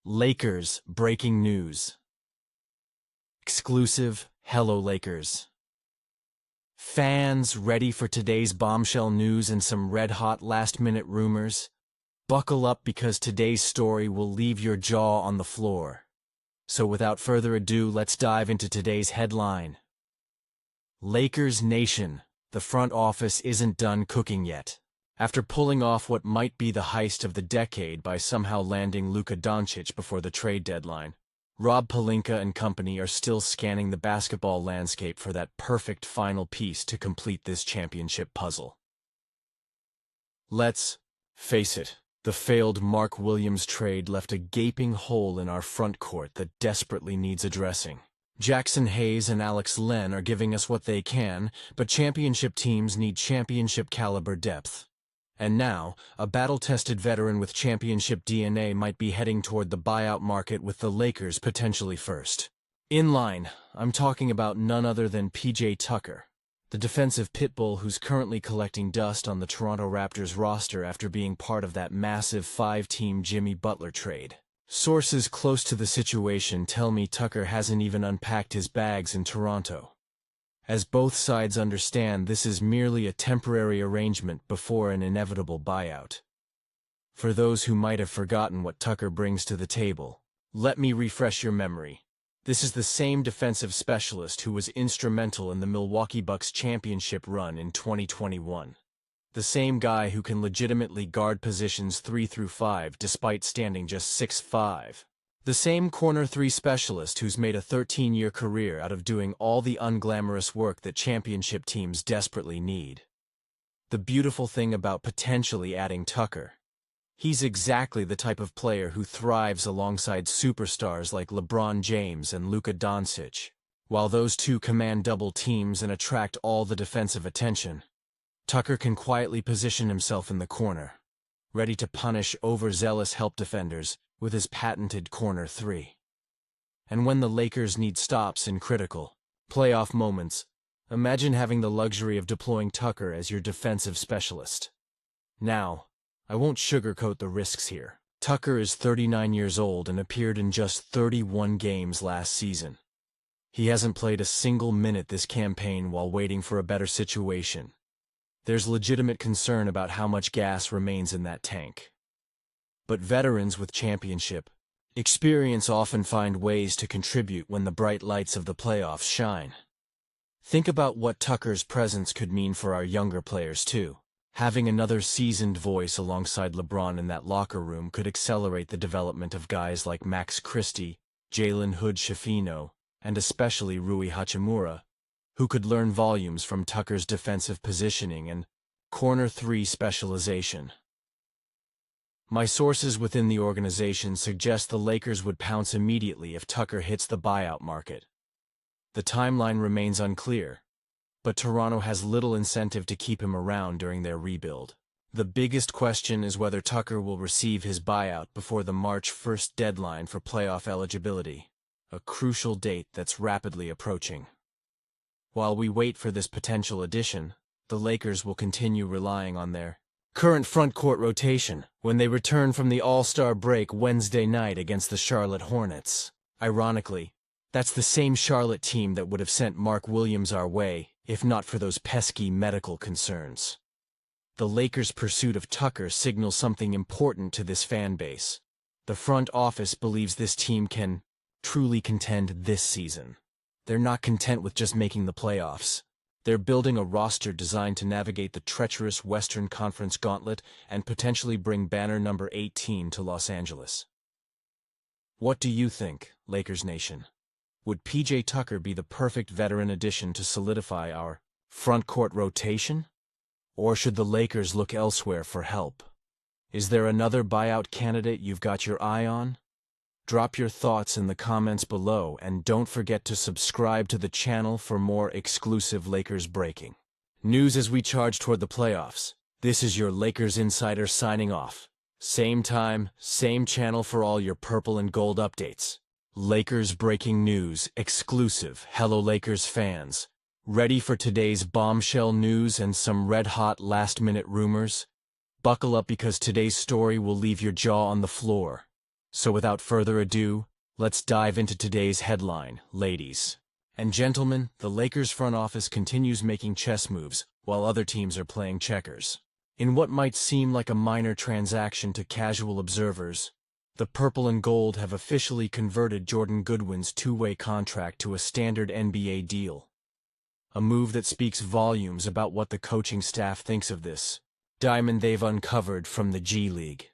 Lakers breaking news. Exclusive, hello Lakers. Fans ready for today's bombshell news and some red-hot last-minute rumors? Buckle up because today's story will leave your jaw on the floor. So without further ado, let's dive into today's headline. Lakers Nation, the front office isn't done cooking yet. After pulling off what might be the heist of the decade by somehow landing Luka Doncic before the trade deadline, Rob Pelinka and company are still scanning the basketball landscape for that perfect final piece to complete this championship puzzle. Let's face it, the failed Mark Williams trade left a gaping hole in our front court that desperately needs addressing. Jackson Hayes and Alex Len are giving us what they can, but championship teams need championship-caliber depth. And now, a battle-tested veteran with championship DNA might be heading toward the buyout market with the Lakers potentially first. In line, I'm talking about none other than P.J. Tucker, the defensive pitbull who's currently collecting dust on the Toronto Raptors roster after being part of that massive five-team Jimmy Butler trade. Sources close to the situation tell me Tucker hasn't even unpacked his bags in Toronto, as both sides understand this is merely a temporary arrangement before an inevitable buyout. For those who might have forgotten what Tucker brings to the table, let me refresh your memory. This is the same defensive specialist who was instrumental in the Milwaukee Bucks championship run in 2021. The same guy who can legitimately guard positions 3 through 5 despite standing just 6'5". The same corner 3 specialist who's made a 13-year career out of doing all the unglamorous work that championship teams desperately need. The beautiful thing about potentially adding Tucker, he's exactly the type of player who thrives alongside superstars like LeBron James and Luka Doncic. While those two command double teams and attract all the defensive attention, Tucker can quietly position himself in the corner, ready to punish overzealous help defenders with his patented corner 3. And when the Lakers need stops in critical, playoff moments, imagine having the luxury of deploying Tucker as your defensive specialist. Now, I won't sugarcoat the risks here. Tucker is 39 years old and appeared in just 31 games last season. He hasn't played a single minute this campaign while waiting for a better situation. There's legitimate concern about how much gas remains in that tank. But veterans with championship experience often find ways to contribute when the bright lights of the playoffs shine. Think about what Tucker's presence could mean for our younger players too. Having another seasoned voice alongside LeBron in that locker room could accelerate the development of guys like Max Christie, Jalen Hood-Schifino, and especially Rui Hachimura, who could learn volumes from Tucker's defensive positioning and corner 3 specialization. My sources within the organization suggest the Lakers would pounce immediately if Tucker hits the buyout market. The timeline remains unclear, but Toronto has little incentive to keep him around during their rebuild. The biggest question is whether Tucker will receive his buyout before the March 1st deadline for playoff eligibility, a crucial date that's rapidly approaching. While we wait for this potential addition, the Lakers will continue relying on their current front court rotation when they return from the All-Star break Wednesday night against the Charlotte Hornets. Ironically, that's the same Charlotte team that would have sent Mark Williams our way if not for those pesky medical concerns. The Lakers' pursuit of Tucker signals something important to this fan base. The front office believes this team can truly contend this season. They're not content with just making the playoffs. They're building a roster designed to navigate the treacherous Western Conference gauntlet and potentially bring banner number 18 to Los Angeles. What do you think, Lakers Nation? Would P.J. Tucker be the perfect veteran addition to solidify our front court rotation? Or should the Lakers look elsewhere for help? Is there another buyout candidate you've got your eye on? Drop your thoughts in the comments below and don't forget to subscribe to the channel for more exclusive Lakers breaking news as we charge toward the playoffs. This is your Lakers Insider signing off. Same time, same channel for all your purple and gold updates. Lakers breaking news, exclusive. Hello Lakers fans. Ready for today's bombshell news and some red-hot last-minute rumors? Buckle up because today's story will leave your jaw on the floor. So without further ado, let's dive into today's headline, ladies and gentlemen. The Lakers front office continues making chess moves while other teams are playing checkers. In what might seem like a minor transaction to casual observers, the purple and gold have officially converted Jordan Goodwin's two-way contract to a standard NBA deal. A move that speaks volumes about what the coaching staff thinks of this diamond they've uncovered from the G League.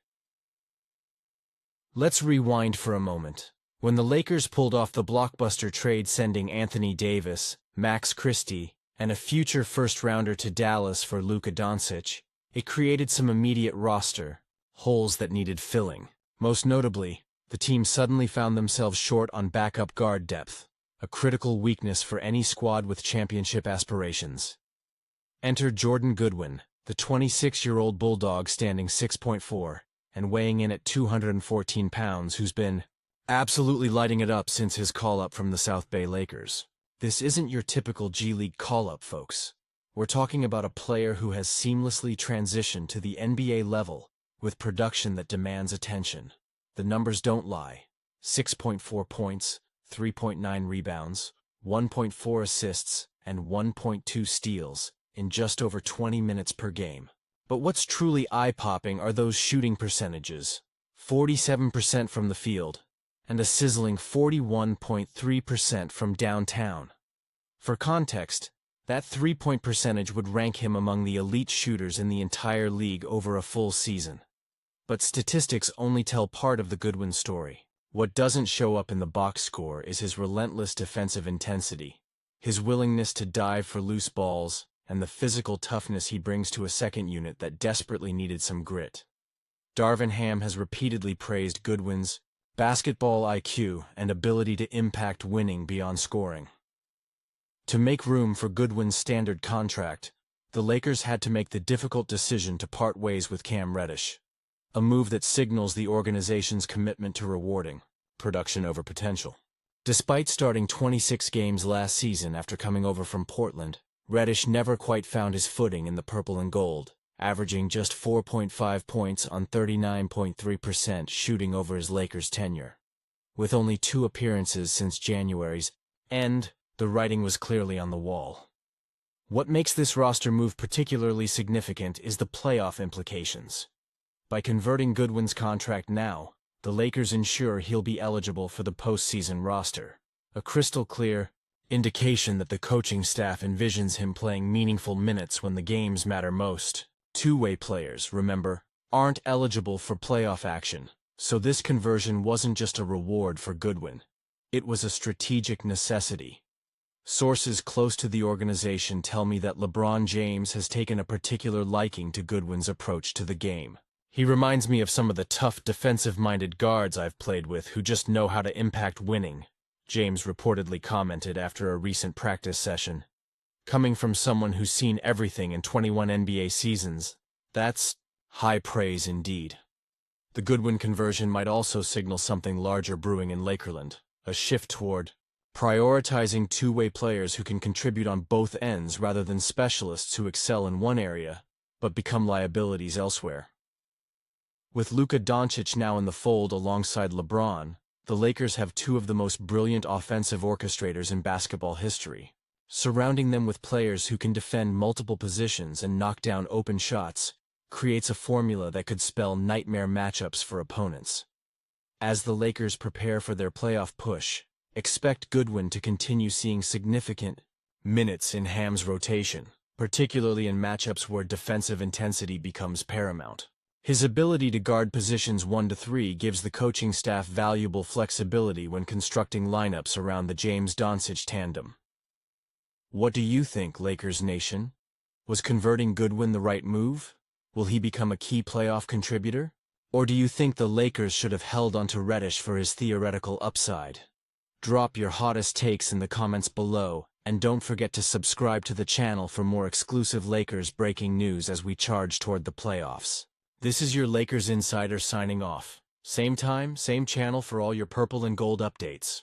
Let's rewind for a moment. When the Lakers pulled off the blockbuster trade sending Anthony Davis, Max Christie, and a future first-rounder to Dallas for Luka Doncic, it created some immediate roster holes that needed filling. Most notably, the team suddenly found themselves short on backup guard depth, a critical weakness for any squad with championship aspirations. Enter Jordan Goodwin, the 26-year-old Bulldog standing 6'4" and weighing in at 214 pounds, who's been absolutely lighting it up since his call-up from the South Bay Lakers. This isn't your typical G League call-up, folks. We're talking about a player who has seamlessly transitioned to the NBA level with production that demands attention. The numbers don't lie. 6.4 points, 3.9 rebounds, 1.4 assists, and 1.2 steals in just over 20 minutes per game. But what's truly eye-popping are those shooting percentages. 47% from the field, and a sizzling 41.3% from downtown. For context, that three-point percentage would rank him among the elite shooters in the entire league over a full season. But statistics only tell part of the Goodwin story. What doesn't show up in the box score is his relentless defensive intensity, his willingness to dive for loose balls, and the physical toughness he brings to a second unit that desperately needed some grit. Darvin Ham has repeatedly praised Goodwin's basketball IQ and ability to impact winning beyond scoring. To make room for Goodwin's standard contract, the Lakers had to make the difficult decision to part ways with Cam Reddish, a move that signals the organization's commitment to rewarding production over potential. Despite starting 26 games last season after coming over from Portland, Reddish never quite found his footing in the purple and gold, averaging just 4.5 points on 39.3% shooting over his Lakers tenure. With only 2 appearances since January's end, the writing was clearly on the wall. What makes this roster move particularly significant is the playoff implications. By converting Goodwin's contract now, the Lakers ensure he'll be eligible for the postseason roster, a crystal clear indication that the coaching staff envisions him playing meaningful minutes when the games matter most. Two-way players, remember, aren't eligible for playoff action, so this conversion wasn't just a reward for Goodwin. It was a strategic necessity. Sources close to the organization tell me that LeBron James has taken a particular liking to Goodwin's approach to the game. He reminds me of some of the tough, defensive-minded guards I've played with who just know how to impact winning, James reportedly commented after a recent practice session. Coming from someone who's seen everything in 21 NBA seasons, that's high praise indeed. The Goodwin conversion might also signal something larger brewing in Lakerland, a shift toward prioritizing two-way players who can contribute on both ends rather than specialists who excel in one area but become liabilities elsewhere. With Luka Doncic now in the fold alongside LeBron, the Lakers have 2 of the most brilliant offensive orchestrators in basketball history. Surrounding them with players who can defend multiple positions and knock down open shots creates a formula that could spell nightmare matchups for opponents. As the Lakers prepare for their playoff push, expect Goodwin to continue seeing significant minutes in Ham's rotation, particularly in matchups where defensive intensity becomes paramount. His ability to guard positions 1 to 3 gives the coaching staff valuable flexibility when constructing lineups around the James-Doncic tandem. What do you think, Lakers Nation? Was converting Goodwin the right move? Will he become a key playoff contributor? Or do you think the Lakers should have held onto Reddish for his theoretical upside? Drop your hottest takes in the comments below, and don't forget to subscribe to the channel for more exclusive Lakers breaking news as we charge toward the playoffs. This is your Lakers Insider signing off. Same time, same channel for all your purple and gold updates.